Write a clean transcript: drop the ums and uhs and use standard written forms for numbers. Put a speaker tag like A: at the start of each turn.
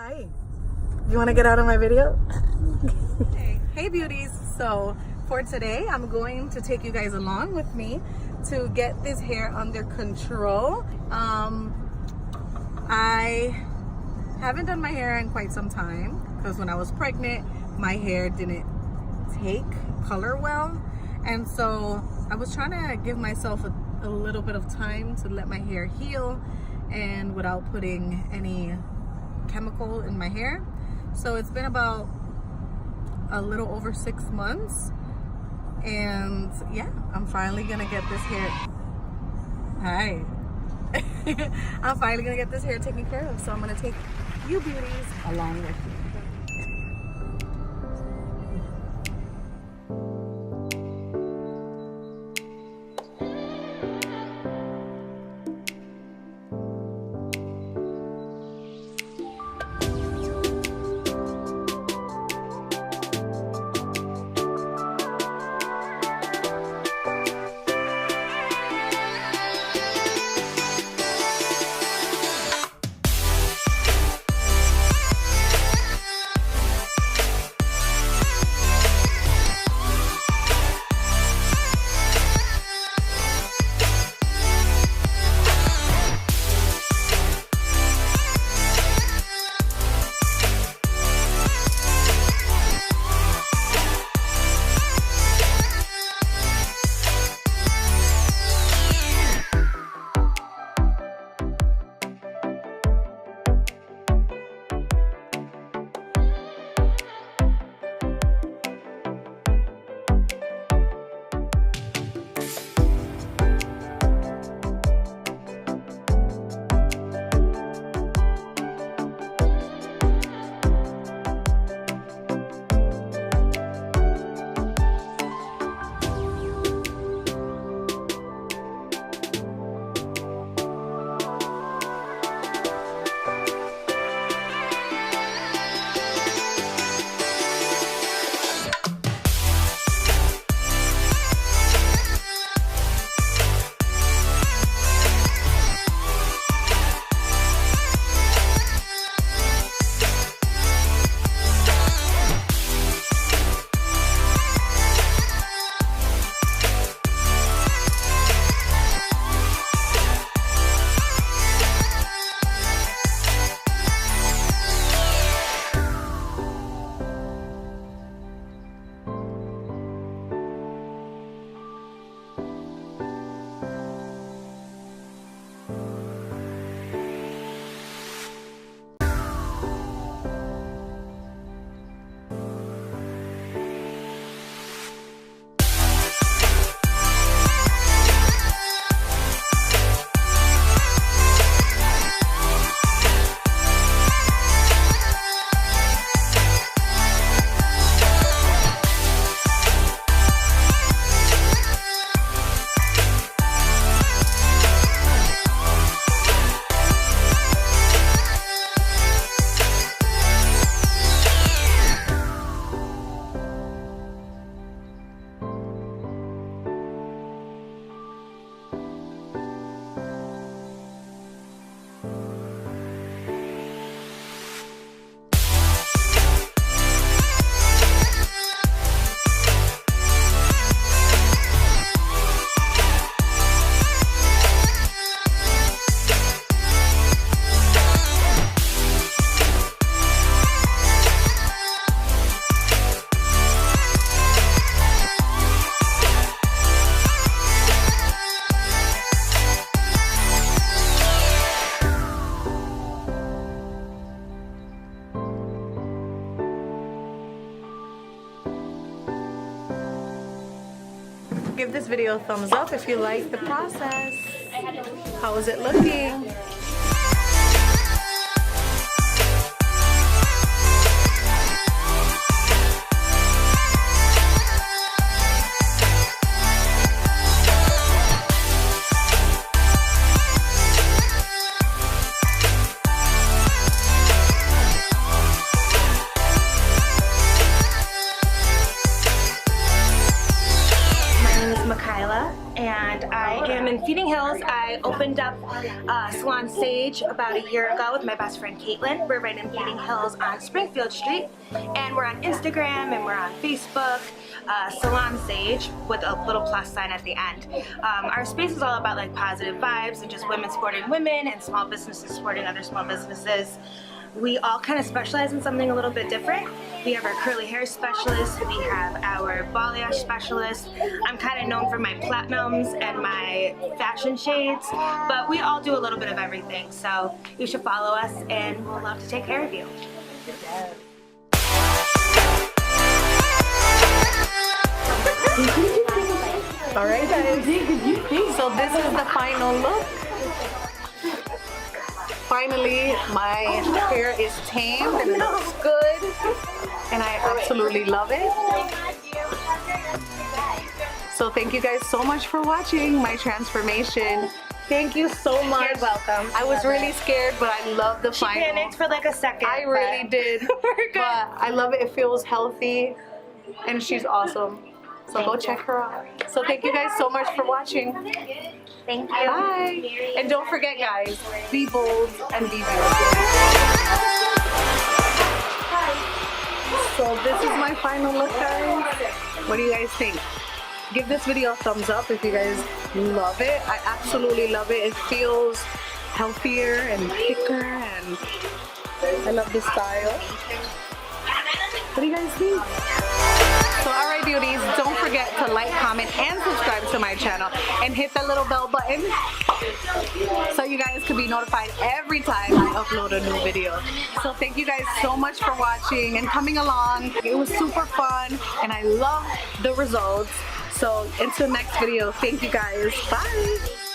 A: Hi. You want to get out of my video? Hey beauties. So for today, I'm going to take you guys along with me to get this hair under control. I haven't done my hair in quite some time because when I was pregnant, my hair didn't take color well. And so I was trying to give myself a little bit of time to let my hair heal and without putting any chemical in my hair. So it's been about a little over 6 months, and yeah, I'm finally gonna get this hair. Hi. I'm finally gonna get this hair taken care of. So I'm gonna take you beauties along with me. Give this video a thumbs up if you like the process. How is it looking?
B: Feeding Hills. I opened up Salon Sage about a year ago with my best friend Caitlin. We're right in Feeding Hills on Springfield Street, and we're on Instagram and we're on Facebook. Salon Sage with a little plus sign at the end. Our space is all about like positive vibes and just women supporting women and small businesses supporting other small businesses. We all kind of specialize in something a little bit different. We have our curly hair specialist, we have our balayage specialist. I'm kind of known for my platinums and my fashion shades, but we all do a little bit of everything. So you should follow us and we'll love to take care of you.
A: Alright guys, so this is the final look. Finally, my hair is tamed and it looks good, and I absolutely love it. So thank you guys so much for watching my transformation. Thank you so much.
B: You're welcome.
A: I was really scared, but I love the final.
B: She panicked for like a second.
A: I really did. But I love it. It feels healthy, and she's awesome. So go check her out. So thank you guys so much for watching.
B: Thank you.
A: Bye. And don't forget guys, be bold and be beautiful. So this is my final look guys. What do you guys think? Give this video a thumbs up if you guys love it. I absolutely love it. It feels healthier and thicker, and I love the style. What do you guys think? So alright beauties, don't forget to like, comment, and subscribe to my channel, and hit the little bell button so you guys can be notified every time I upload a new video. So thank you guys so much for watching and coming along. It was super fun and I love the results. So until next video, thank you guys. Bye.